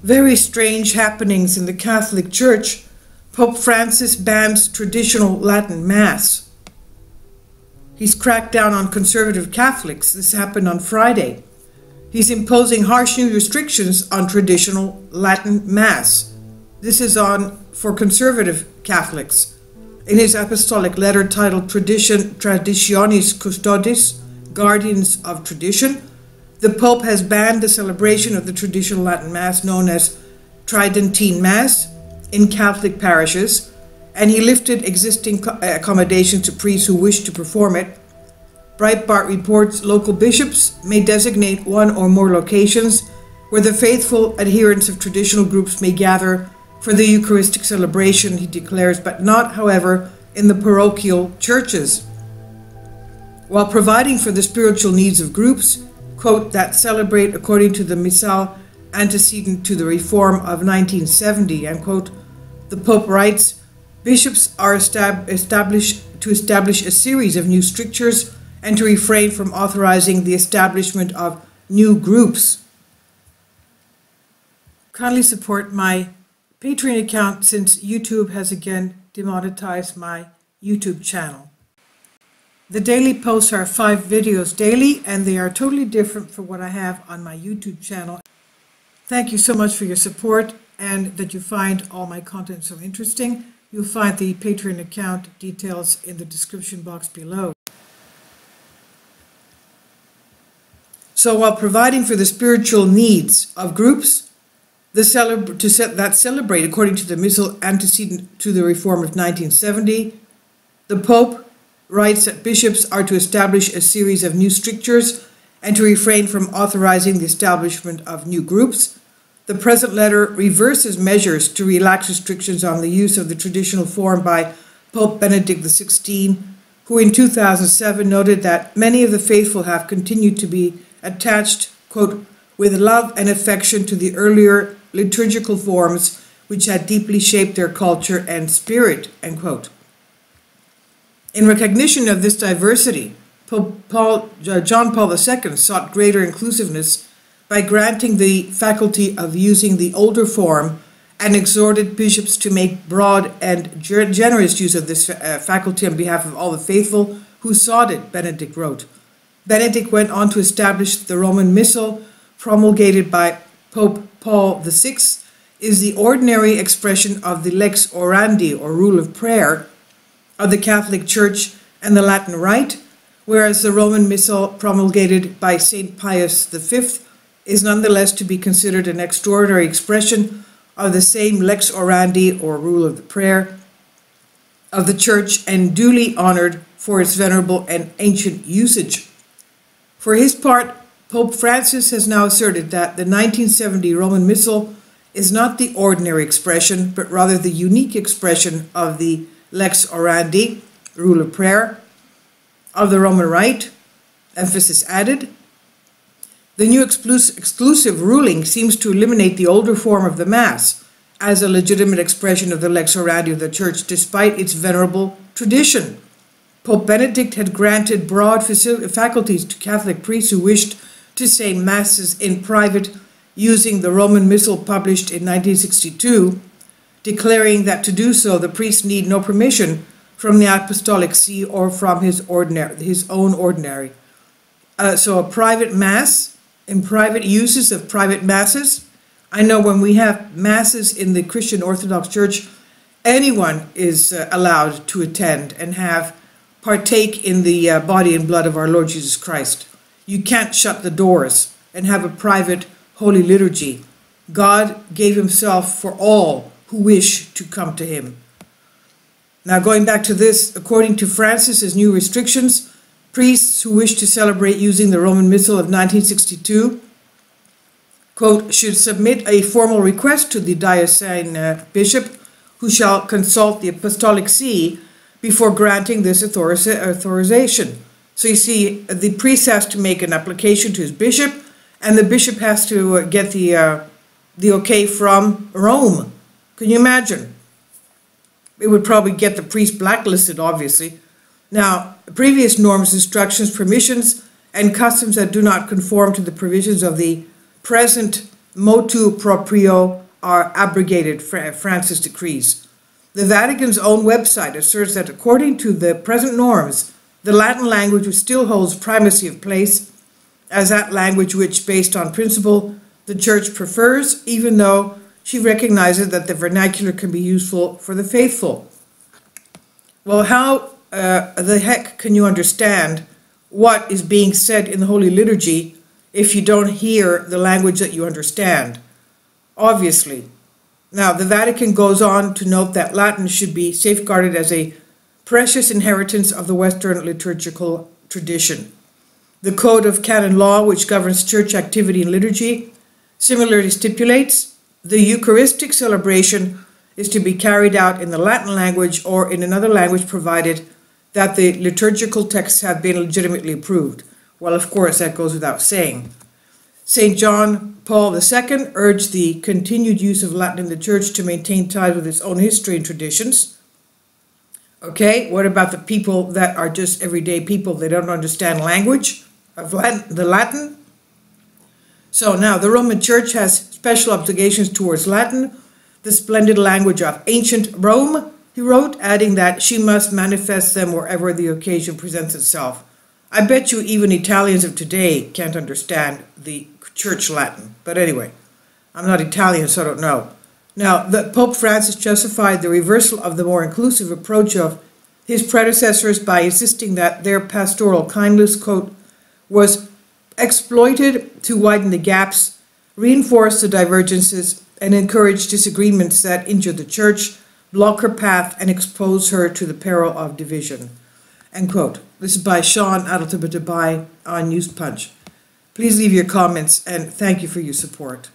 Very strange happenings in the Catholic Church. Pope Francis bans traditional Latin Mass. He's cracked down on conservative Catholics. This happened on Friday. He's imposing harsh new restrictions on traditional Latin Mass. This is for conservative Catholics. In his apostolic letter titled Traditionis Custodes, Guardians of Tradition, the Pope has banned the celebration of the traditional Latin Mass known as Tridentine Mass in Catholic parishes, and he lifted existing accommodations to priests who wish to perform it. Breitbart reports local bishops may designate one or more locations where the faithful adherents of traditional groups may gather for the Eucharistic celebration, he declares, but not, however, in the parochial churches. While providing for the spiritual needs of groups, quote, that celebrate according to the Missal antecedent to the Reform of 1970, end quote, the Pope writes, bishops are established a series of new strictures and to refrain from authorizing the establishment of new groups. Kindly support my Patreon account since YouTube has again demonetized my YouTube channel. The daily posts are 5 videos daily, and they are totally different from what I have on my YouTube channel. Thank you so much for your support and that you find all my content so interesting. You'll find the Patreon account details in the description box below. So while providing for the spiritual needs of groups that celebrate according to the Missal antecedent to the Reform of 1970, the Pope writes that bishops are to establish a series of new strictures and to refrain from authorizing the establishment of new groups. The present letter reverses measures to relax restrictions on the use of the traditional form by Pope Benedict XVI, who in 2007 noted that many of the faithful have continued to be attached, quote, with love and affection to the earlier liturgical forms which had deeply shaped their culture and spirit, end quote. In recognition of this diversity, Pope John Paul II sought greater inclusiveness by granting the faculty of using the older form and exhorted bishops to make broad and generous use of this faculty on behalf of all the faithful who sought it, Benedict wrote. Benedict went on to establish the Roman Missal, promulgated by Pope Paul VI, is the ordinary expression of the lex orandi, or rule of prayer, of the Catholic Church and the Latin Rite, whereas the Roman Missal promulgated by St. Pius V is nonetheless to be considered an extraordinary expression of the same lex orandi, or rule of the prayer, of the Church, and duly honored for its venerable and ancient usage. For his part, Pope Francis has now asserted that the 1970 Roman Missal is not the ordinary expression, but rather the unique expression of the lex orandi, rule of prayer, of the Roman Rite, emphasis added. The new exclusive ruling seems to eliminate the older form of the Mass as a legitimate expression of the lex orandi of the Church, despite its venerable tradition. Pope Benedict had granted broad faculties to Catholic priests who wished to say Masses in private using the Roman Missal published in 1962, declaring that to do so the priest need no permission from the Apostolic See or from his own ordinary. So a private Mass, in private uses of private Masses. I know when we have Masses in the Christian Orthodox Church, anyone is allowed to attend and partake in the body and blood of our Lord Jesus Christ. You can't shut the doors and have a private holy liturgy. God gave himself for all who wish to come to him. Now going back to this, according to Francis's new restrictions, priests who wish to celebrate using the Roman Missal of 1962, quote, should submit a formal request to the diocesan bishop, who shall consult the Apostolic See before granting this authorization. So you see, the priest has to make an application to his bishop, and the bishop has to get the okay from Rome. Can you imagine? It would probably get the priest blacklisted, obviously. Now, previous norms, instructions, permissions, and customs that do not conform to the provisions of the present motu proprio are abrogated, Francis decrees. The Vatican's own website asserts that according to the present norms, the Latin language still holds primacy of place as that language which, based on principle, the Church prefers, even though she recognizes that the vernacular can be useful for the faithful. Well, how the heck can you understand what is being said in the Holy Liturgy if you don't hear the language that you understand? Obviously. Now, the Vatican goes on to note that Latin should be safeguarded as a precious inheritance of the Western liturgical tradition. The Code of Canon Law, which governs church activity and liturgy, similarly stipulates the Eucharistic celebration is to be carried out in the Latin language or in another language provided that the liturgical texts have been legitimately approved. Well, of course, that goes without saying. St. John Paul II urged the continued use of Latin in the Church to maintain ties with its own history and traditions. Okay, what about the people that are just everyday people? They don't understand language of the Latin. So now the Roman Church has special obligations towards Latin, the splendid language of ancient Rome, he wrote, adding that she must manifest them wherever the occasion presents itself. I bet you even Italians of today can't understand the Church Latin. But anyway, I'm not Italian, so I don't know. Now, Pope Francis justified the reversal of the more inclusive approach of his predecessors by insisting that their pastoral kindness, quote, was exploited to widen the gaps, reinforce the divergences, and encourage disagreements that injure the Church, block her path, and expose her to the peril of division. End quote. This is by Sean Adeltabatabai on newspunch. Please leave your comments, and thank you for your support.